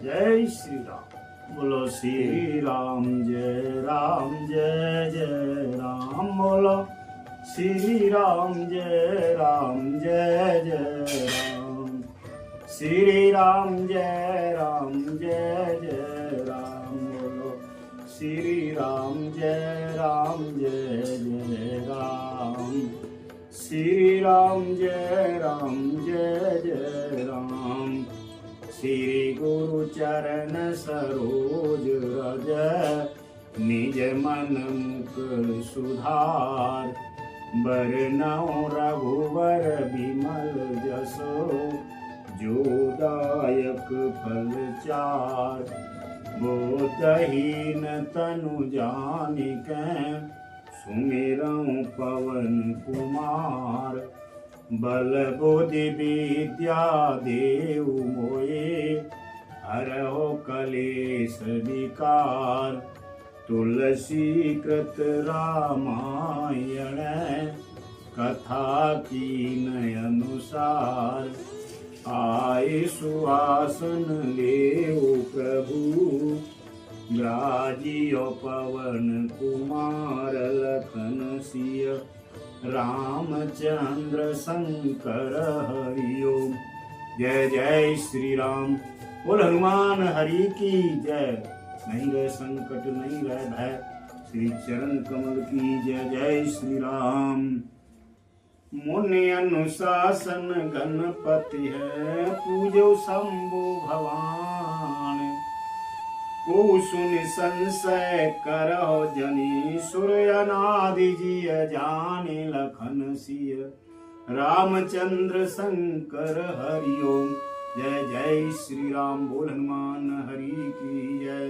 जय श्री राम। बोलो श्री राम जय जय राम। बोलो श्री राम जय जय राम। श्री राम जय जय राम। बोलो श्री राम जय जय राम। श्री राम जय जय राम। श्री गुरु चरण सरोज रज निज मन मुख सुधार। बरनउँ रघुवर बिमल जसो जो दायक फल चार। बोधहीन तनु जानिकै सुमिरउँ पवन कुमार। बल बुद्धि विद्या देहु मोए हरहु कलेश विकार। तुलसी कृत रामायण कथा कीन अनुसार। आए सुहासन लेऊ प्रभु राजियो पवन कुमार। लखन सिय रामचंद्र शंकर हरि ओम। जय जय श्री राम। बोल हनुमान हरि की जय। नहीं रहे संकट नहीं रहे भय, श्री चरण कमल की जय। जय श्री राम। मुनि अनुशासन गणपति है पूजो शंभु भगवान। को सुन संशय करहो जनी सुर अनादि जिय जाने। लखन सिय रामचंद्र शंकर हरि ओम। जय जय श्री राम। बोल हनुमान हरि की जय।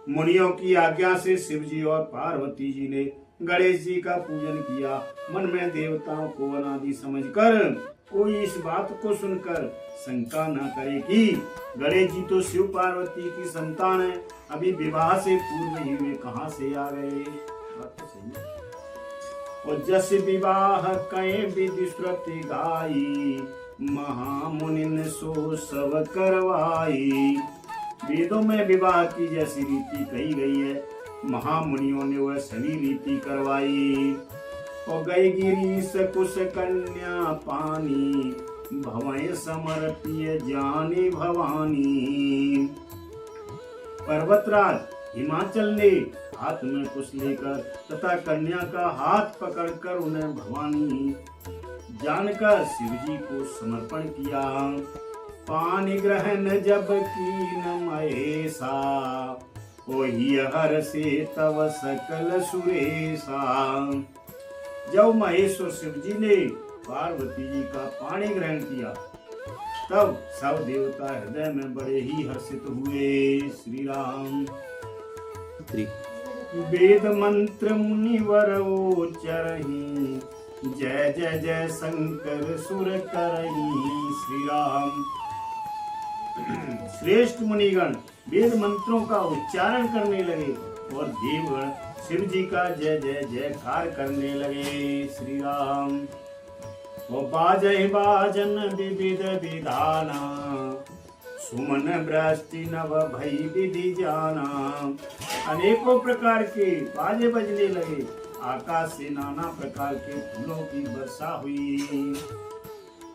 मुनियों की आज्ञा से शिव जी और पार्वती जी ने गणेश जी का पूजन किया। मन में देवताओं को अनादि समझकर कोई इस बात को सुनकर शंका न करे कि गणेश जी तो शिव पार्वती की संतान है, अभी विवाह से पूर्व ही वे कहां से आ गए। बात तो सही है। और जस विवाह कहीं विधि श्रुति गाई। महामुनि सो सब करवाई। वेदों में विवाह की जैसी रीति कही गई है, महामुनियों ने वह सभी रीति करवाई। और गई गिरीश कुश कन्या पानी। भवय समर्पिय जानी भवानी। पर्वतराज हिमाचल ने हाथ में कुश लेकर तथा कन्या का हाथ पकड़कर उन्हें भवानी जानकर शिव जी को समर्पण किया। पानी ग्रहण जब कीन महेशा। ओहि हर से तव सकल सुरेशा। जब महेश्वर शिव जी ने पार्वती जी का पानी ग्रहण किया तब सब देवता हृदय में बड़े ही हर्षित हुए। श्री राम। वेद मंत्र मुनिवर उच्चरहि। जय जय जय शंकर सुर करहि। श्री राम। श्रेष्ठ मुनिगण वेद मंत्रों का उच्चारण करने लगे और देवगण शिव जी का जय जय जयकार करने लगे। श्री राम। ओ बाजहि बाजन विविध विधाना। सुमन वृष्टि नव भई विधि जाना। अनेकों प्रकार के बाजे बजने लगे। आकाश से नाना प्रकार के फूलों की वर्षा हुई।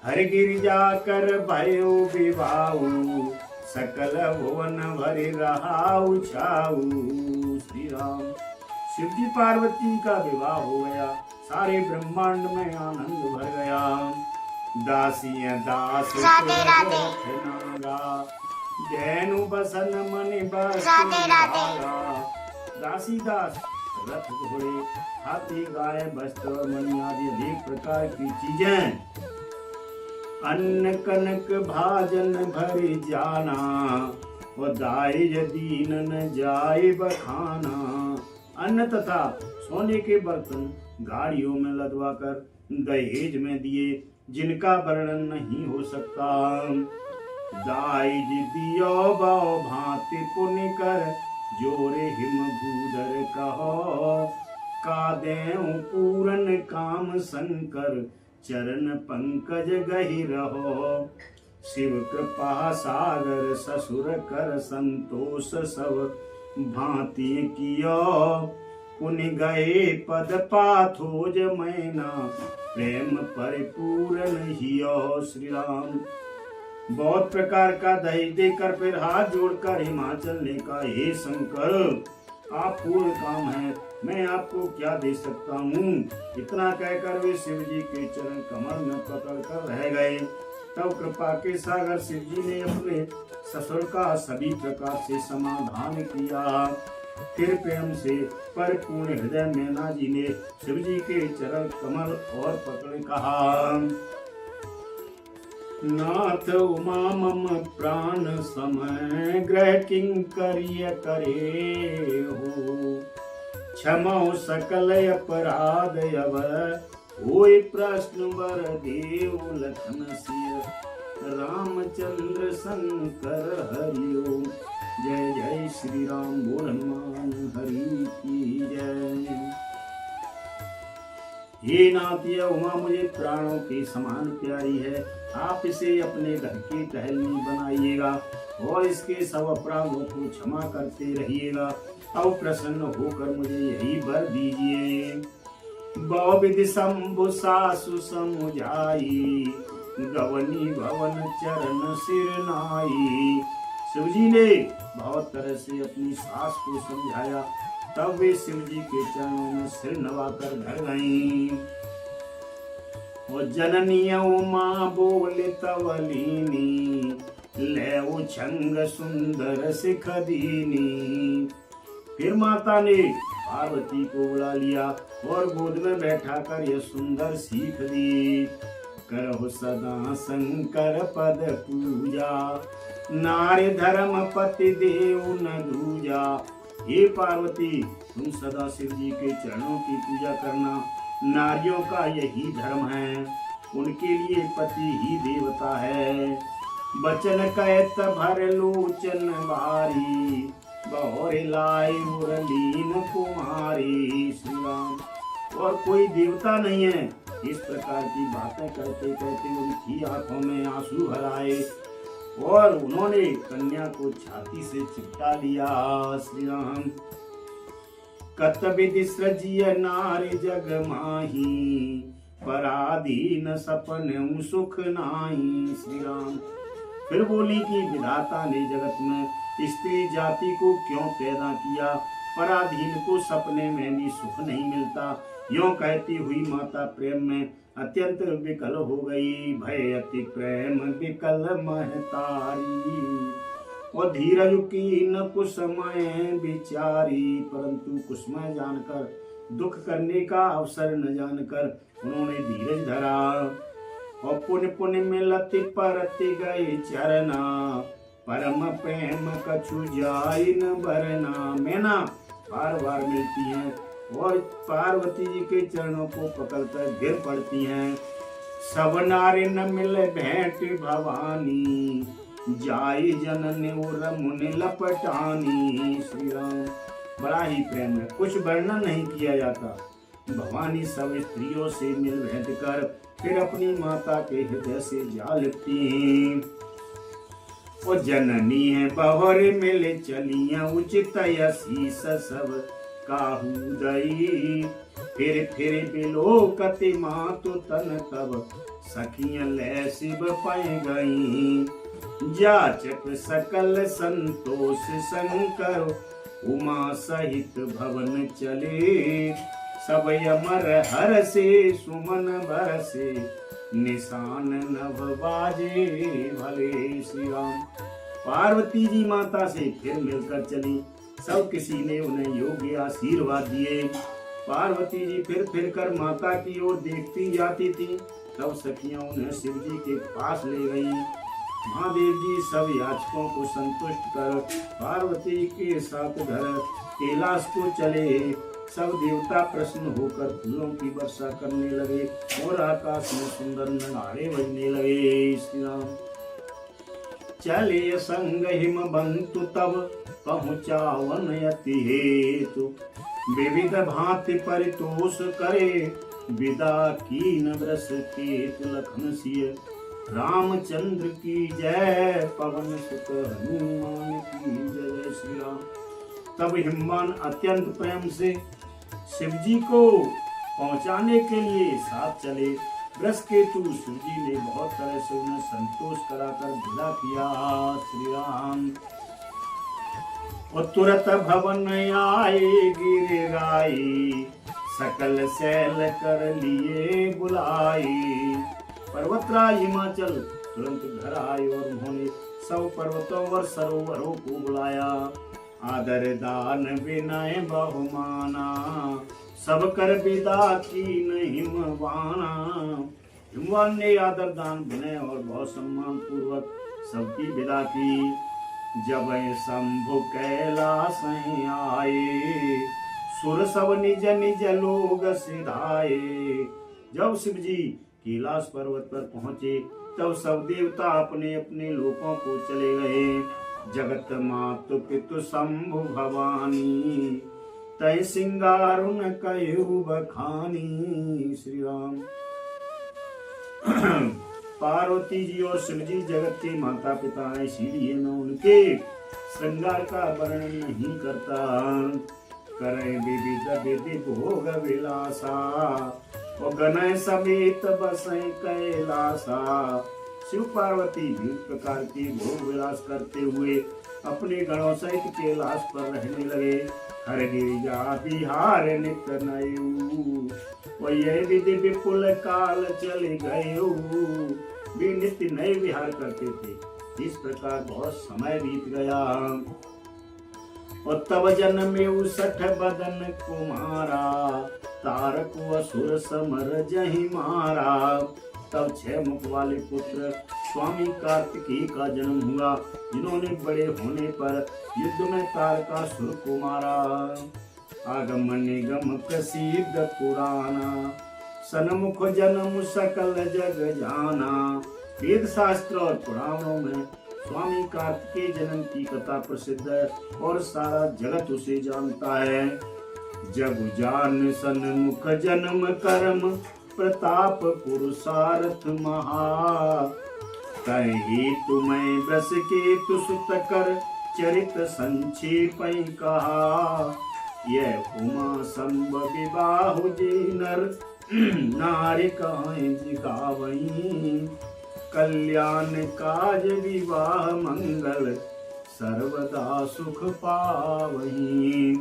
हर गिरिजा कर भयो विवाहु। सकल भुवन भरि रहाउ छाऊ। श्री राम। शिव जी पार्वती का विवाह हो गया। सारे ब्रह्मांड में आनंद भर गया। दासियां दास जैनु बसन मनि बस। दासी दास रथ घोड़े हाथी गाय वस्त्र मणि आदि अनेक प्रकार की चीजें अन्न कनक भाजन भरि जाना। और दाई दीन न जाए बखाना। अन्न तथा सोने के बर्तन गाड़ियों में लदवा कर दहेज में दिए जिनका वर्णन नहीं हो सकता। दाई दियो बाओ भांति पुण्य कर। जोरे हिम भूधर कहो। का देऊ पूरन काम शंकर। चरण पंकज गहि रहो। शिव कृपा सागर ससुर कर संतोष सब भांति कियो पुनि गए पद पाथोज मैना प्रेम परिपूर्ण हियो। श्री राम। बहुत प्रकार का दहेज देकर फिर हाथ जोड़कर हिमाचल ने कहा, हे शंकर आप पूर्ण काम है, मैं आपको क्या दे सकता हूँ। इतना कहकर वे शिव जी के चरण कमल में पकड़ कर रह गए। तब कृपा के सागर शिव जी ने अपने ससुर का सभी प्रकार से समाधान किया। फिर प्रेम से परिपूर्ण हृदय मैना जी ने शिव जी के चरण कमल और पकड़े कहा, नाथ उमा मम प्राण समय ग्रह किंकरिय करे हो, क्षमो सकल अपराध अव होय प्रश्न वर देव लखन सिय रामचंद्र शंकर हरिओम। जय जय श्री राम। बोल हनुमान हरि की जय। हे नाथ यह उमा मुझे प्राणों के समान प्यारी है, आप इसे अपने घर की टहलनी बनाइएगा और इसके सब अपराधों को क्षमा करते रहिएगा। अब प्रसन्न होकर मुझे यही वर दीजिए। बहुविधि शंभु सासु समुझाई गवनी भवन चरण सिर नाई। शिवजी ने बहुत तरह से अपनी सास को समझाया, तब वे शिव जी के चरणों में सिर नवाकर धर गईं। और जननी उमा बोले तवलीनी ले उछंग सुंदर सिख दीनी। फिर माता ने पार्वती को बुला लिया और गोद में बैठा कर यह सुंदर सीख दी। करहु सदा शंकर पद पूजा नारी धर्म पति देव न दूजा। हे पार्वती तुम सदा शिव जी के चरणों की पूजा करना, नारियों का यही धर्म है, उनके लिए पति ही देवता है। बचन कहत भर लोचन बारी बहुरे लाई मुरलीन कुमारी। श्री राम। और कोई देवता नहीं है। इस प्रकार की बातें करते कहते उनकी आंखों में आंसू भराए और उन्होंने कन्या को छाती से चिपटा लिया। श्री राम। कत विधि सृजिय नारी जग माही पराधीन सपन सुख नाही। श्री राम। फिर बोली कि विधाता ने जगत में स्त्री जाति को क्यों पैदा किया, पराधीन को सपने में भी सुख नहीं मिलता। यूं कहती हुई माता प्रेम में अत्यंत विकल हो गई। भय अति प्रेम विकल महतारी और धीरज की न कुसमय विचारी। परंतु कुसमय जानकर दुख करने का अवसर न जानकर उन्होंने धीरज धरा। और पुण्य पुण्य मिलति परति गए चरना परम प्रेम कछु जाई न बरना। मैना बार बार मिलती हैं और पार्वती जी के चरणों को पकड़कर गिर पड़ती हैं। सब नारी न मिले भेंट भवानी जाई जननी और मुनि लपटानी। श्री राम। बड़ा ही प्रेम है, कुछ वर्णन नहीं किया जाता। भवानी सब स्त्रियों से मिल भेंट कर फिर अपनी माता के हृदय से जा लिपटी। और जननी है बहुरे मिले चलिया उचित शीस सब काहू दई। फिर बिलो कति मातु तन तब सखियां ले शिव पाए गई। जाचक सकल संतोष शंकर उमा सहित भवन चले। सब यमर हर से सुमन बरसे निशान नभ बाजे भले। श्री राम। पार्वती जी माता से फिर मिलकर चली। सब किसी ने उन्हें योग्य आशीर्वाद दिए। पार्वती जी फिर कर माता की ओर देखती जाती थी। तब सखियां उन्हें शिव जी के पास ले गईं। महादेव जी सब याचकों को संतुष्ट कर पार्वती के साथ घर कैलाश को चले। सब देवता प्रसन्न होकर फूलों की वर्षा करने लगे और आकाश में सुंदर नगाड़े बजने लगे। श्री राम। चले संग हिम बंतु तब पहुँचावन यति हेतु विविध भांति परितोष करे विदा कीन व्रस केतु लखन सिय रामचंद्र की जय, पवन सुत हनुमान की जय। जय श्री राम। तब हिमवान अत्यंत प्रेम से शिव जी को पहुंचाने के लिए साथ चले। वृषकेतु शिव जी ने बहुत तरह से उन्हें संतोष कराकर विदा किया। श्री राम। और तुरंत भवन आए गिरिराई, सकल सैल कर लिए बुलाई। पर्वतराज हिमाचल तुरंत घर आए और उन्होंने सब पर्वतों और सरोवरों को बुलाया। आदर दान विनय बहुमाना, सब कर विदा की हिमवाना। हिमवान ने आदर दान विनय और बहुत सम्मान पूर्वक सबकी विदा की। जब शंभु कैलाश आए, सुर सब निज निज लोग सिधाए। जब शिव जी कैलाश पर्वत पर पहुंचे तब सब देवता अपने अपने लोकों को चले गए। जगत मातु पितु शंभु भवानी, तय सिंगारुन कहु बखानी। श्री राम। पार्वती जी और शिव जी जगत के माता पिता हैं, इसीलिए मैं उनके श्रृंगार का वर्णन नहीं करता। करें विविध विधि भोग विलासा, और गणय समेत बसै कैलासा। शिव पार्वती विभिन्न प्रकार के भोग विलास करते हुए अपने गणों सहित कैलाश पर रहने लगे। हर गिरिजा बिहार नित नयु, और यह विधि विपुल काल चले गयु। वे नित्य नए विहार करते थे। इस प्रकार बहुत समय बीत गया। और तब जन्मे 60 बदन कुमारा, तारक असुर समर जहि मारा। तब 6 मुख वाले पुत्र स्वामी कार्तिकेय का जन्म हुआ, जिन्होंने बड़े होने पर युद्ध में तारकासुर को मारा। आगम निगम प्रसिद्ध पुराना, सन्मुख जन्म सकल जग जाना। वेद शास्त्र और पुराणों में स्वामी कार्तिकेय जन्म की कथा प्रसिद्ध है और सारा जगत उसे जानता है। जग जान सन्मुख जन्म कर्म, प्रताप पुरुषार्थ महा। कहीं तुम्हें वृषकेतु सुत कर, चरित संक्षेप कहा। यह उमा संभ विवाह जे नर, नारी कहें जिगावहीं। कल्याण काज विवाह मंगल, सर्वदा सुख पावहीं।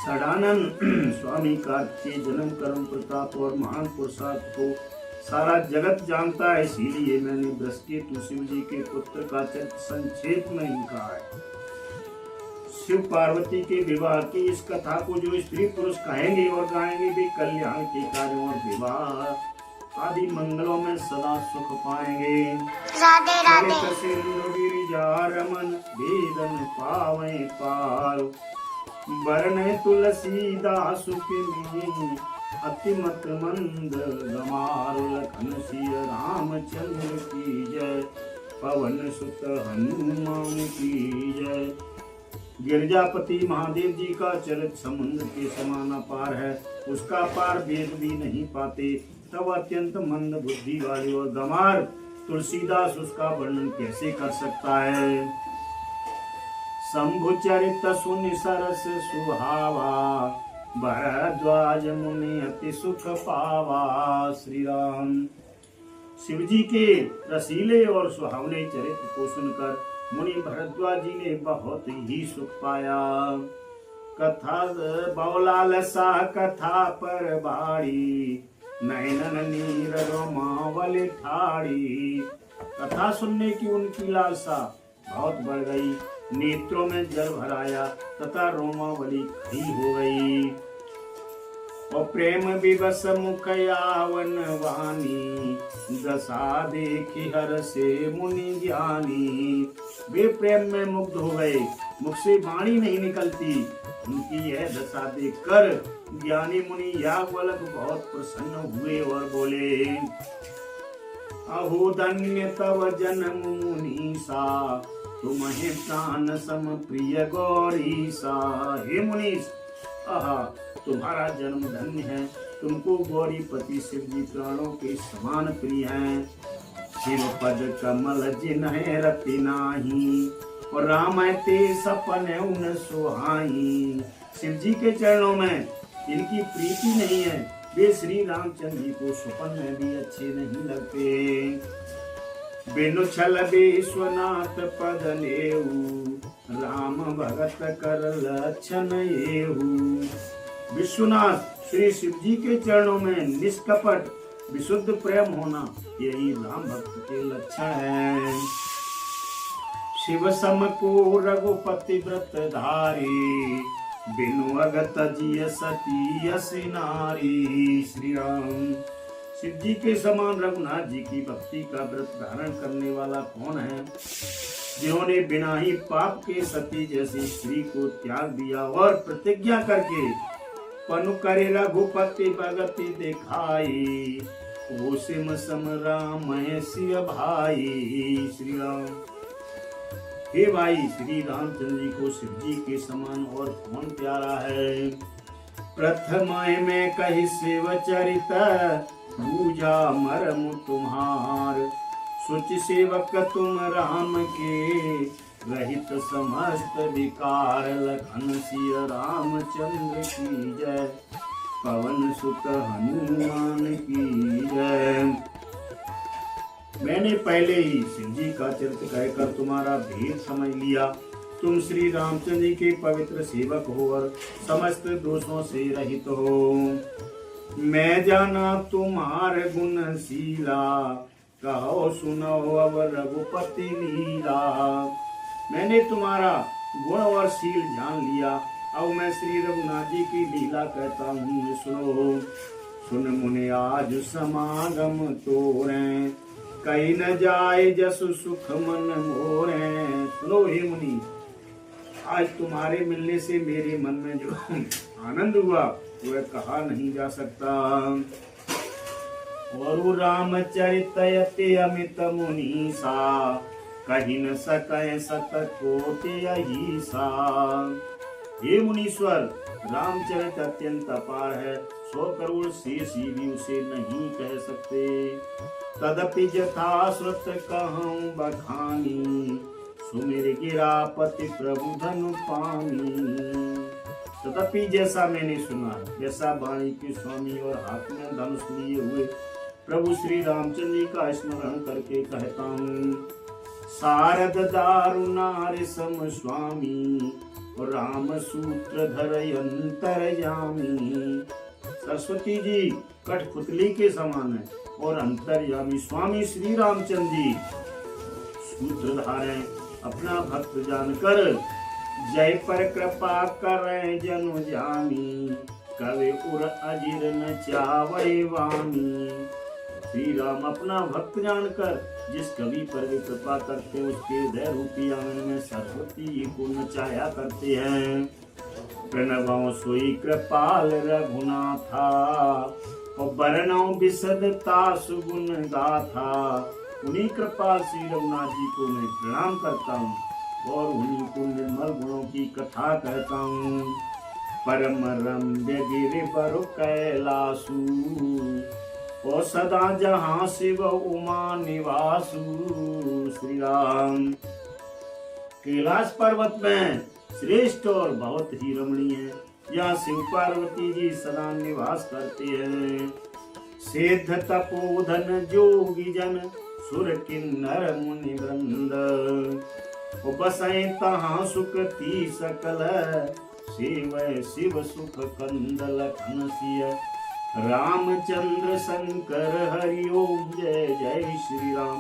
सदानंद स्वामी कार्तिकेय जन्म कर्म प्रताप और महान पुरुषार्थ को सारा जगत जानता है, इसीलिए मैंने वृषकेतु शिव जी के पुत्र का चरित्र संक्षेप में ही कहा है। शिव पार्वती के विवाह की इस कथा को जो स्त्री पुरुष कहेंगे और गाएंगे वे कल्याण के कार्यों और विवाह आदि मंगलों में सदा सुख पाएंगे। राधे राधे। सिंधु गिरिजा रमन, वेदन पावे पार। वरण तुलसीदास किन्हीं, अतिमत मंद गमार। लखन सिय रामचंद्र की जय, पवन सुत हनुमान की जय। गिरजापति महादेव जी का चरित्र समुद्र के समान अपार है, उसका पार वेद भी नहीं पाते। तब अत्यंत मंद बुद्धि वाले और गमार तुलसीदास उसका वर्णन कैसे कर सकता है। शंभु चरित सुनि सरस सुहावा, भरद्वाज मुनि अति सुख पावा। श्री राम। शिव जी के रसीले और सुहावने चरित्र को सुनकर मुनि भरद्वाज जी ने बहुत ही सुख पाया। कथा बौलाल सा कथा पर बाड़ी, नैनन नीर रोमावल ठाड़ी। कथा सुनने की उनकी लालसा बहुत बढ़ गई, नेत्रों में जल भराया तथा रोमावली खड़ी हो गई। और प्रेम विवश मुख यावन वाणी, दशा देखी हर से मुनि ज्ञानी। वे प्रेम में मुग्ध हो गए, मुख से वाणी नहीं निकलती। उनकी यह दशा देखकर ज्ञानी मुनि याज्ञवल्क्य बहुत प्रसन्न हुए और बोले, अहो धन्य तव जन्म मुनीसा, तुम्हें प्राण सम प्रिय गौरीसा। हे मुनीश, आहा तुम्हारा जन्म धन्य है, तुमको गौरीपति शिव जी प्राणों के समान प्रिय हैं। शिव पद कमल जिन्हें रति नाही, और राम ते सपन उन सुहाई। शिव जी के चरणों में इनकी प्रीति नहीं है, वे श्री रामचंद्र जी को स्वप्न में भी अच्छे नहीं लगते। बिनु छल विश्वनाथ पद लेऊ, राम भगत कर लक्षण येहू। विश्वनाथ श्री शिव जी के चरणों में निष्कपट विशुद्ध प्रेम होना, यही राम भक्त के लक्षण है। शिव सम को रघुपति व्रत धारी, बिनु अगत जिय सती यस नारी। श्री राम शिव जी के समान रघुनाथ जी की भक्ति का व्रत धारण करने वाला कौन है, जिन्होंने बिना ही पाप के सती जैसी स्त्री को त्याग दिया और प्रतिज्ञा करके पनु करे रघुपति भगति दिखाई। ओ सिम सम राम शिव भाई। श्री राम हे भाई, श्री रामचंद्र जी को शिव जी के समान और कौन प्यारा है। प्रथम में कही शिव चरित, पूजा मरम तुम्हार। सोच सेवक तुम राम के, रहित समस्त विकार। लखन सिय रामचंद्र की जय, पवन सुत हनुमान की जय। मैंने पहले ही शिव जी का चरित्र कहकर तुम्हारा भेद समझ लिया। तुम श्री रामचंद्र जी के पवित्र सेवक हो और समस्त दोषों से रहित हो। मैं जाना तुम्हारे गुण शीला, कहो सुनो अब रघुपति लीला। मैंने तुम्हारा गुण और शील जान लिया, अब मैं श्री रघुनाथ जी की लीला कहता हूँ, सुनो। सुन मुनि आज समागम तोरे, कहीं न जाए जसु सुख मन मोरे। सुनो हे मुनि, आज तुम्हारे मिलने से मेरे मन में जो आनंद हुआ वह कहा नहीं जा सकता। और रामचरित अति अमित मुनीसा, कहीं न सकै सत कोटि अहिसा। हे मुनीश्वर, रामचरित अत्यंत अपार है, 100 करोड़ शेष भी उसे नहीं कह सकते। तदपि यथा श्रुत कहूँ बखानी, सुमिर गिरापति प्रभु धनु पानी। तथापि जैसा मैंने सुना, वैसा वाणी के स्वामी और हाथ में धनुष लिए हुए प्रभु श्री रामचंद्र जी का स्मरण करके कहता हूँ। शारद दारु नारि सम स्वामी, राम सूत्र धर अंतरयामी। सरस्वती जी कठपुतली के समान है और अंतर्यामी स्वामी श्री रामचंद्र जी सूत्रधार हैं। अपना भक्त जानकर जय पर कृपा करे जनु जानी, कवे उर अजिर न चावै वामी। श्री राम अपना भक्त जानकर जिस कवि पर वे कृपा करते उसके हृदय रूपी आंगन में सरस्वती को नचाया करते हैं। प्रणवों सोई कृपाल रघुनाथा, और बरनौ विशदता सुगुण गाथा। उन्हीं कृपाल श्री रघुनाथ जी को मैं प्रणाम करता हूँ और उन्हीं को निर्मल गुणों की कथा कहता हूँ। परम रम्य गिरि बरु कैलासु, और सदा जहाँ शिव उमा निवासु। श्री राम कैलाश पर्वत में श्रेष्ठ और बहुत ही रमणीय है, यहाँ शिव पार्वती जी सदा निवास करते हैं। सिद्ध तपोधन जोगी जन, सुर किन्नर मुनि वृंद, बसै तहाँ सुखती सकल। शिव शिव सुख कंदल खनसिय, रामचंद्र शंकर हरि ओम। जय जय श्री राम,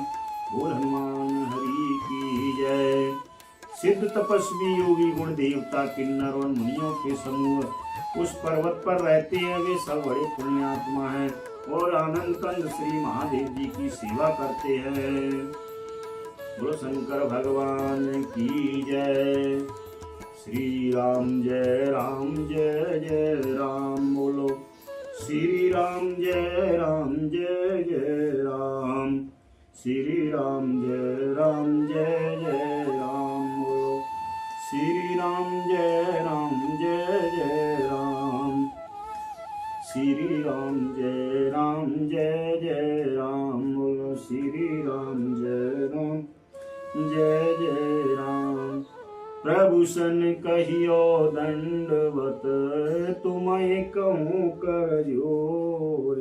बोल हनुमान हरि की जय। सिद्ध तपस्वी योगी गुण देवता किन्नर और मुनियों के समूह उस पर्वत पर रहते हैं। वे सब बड़े पुण्यात्मा हैं और आनंद कंद श्री महादेव जी की सेवा करते हैं। बोलो शंकर भगवान की जय। श्री राम जय जय राम। बोलो श्री राम जय जय राम। श्री राम जय जय राम। बोलो श्री राम जय जय राम। श्री राम जय जय राम। बोलो श्री राम प्रभु सन कहियो दंडवत, तुम्हें कहूँ कर जोर।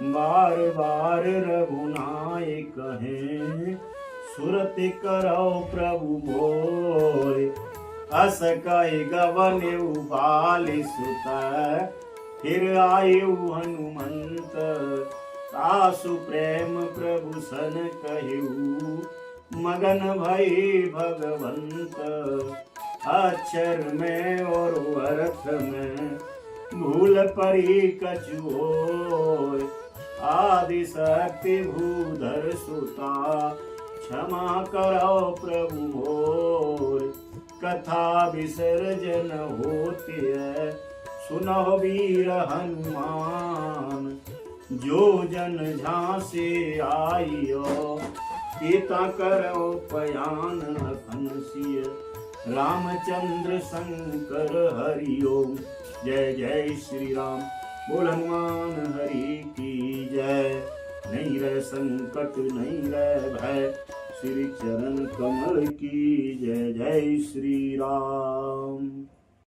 बार बार रघुनाय कहें, सुरति करो प्रभु मोर। अस कहि गवन बाल सुत, फिर आयु हनुमंत। तासु प्रेम प्रभु सन कहू, मगन भई भगवंत। अक्षर में और अर्थ में भूल परी कछु होय। आदि शक्ति भूधर सुता, क्षमा करो प्रभु मोर। कथा विसर्जन होती है, सुनो वीर हनुमान। जो जन झांसे आइयो, पिता करो पयान अखन सिय। रामचंद्र शंकर हरि ओम। जय जय श्री राम। बोल हनुमान हरि की जय। नहीं रह संकट नहीं रह भय, श्री चरण कमल की जय। जय श्री राम।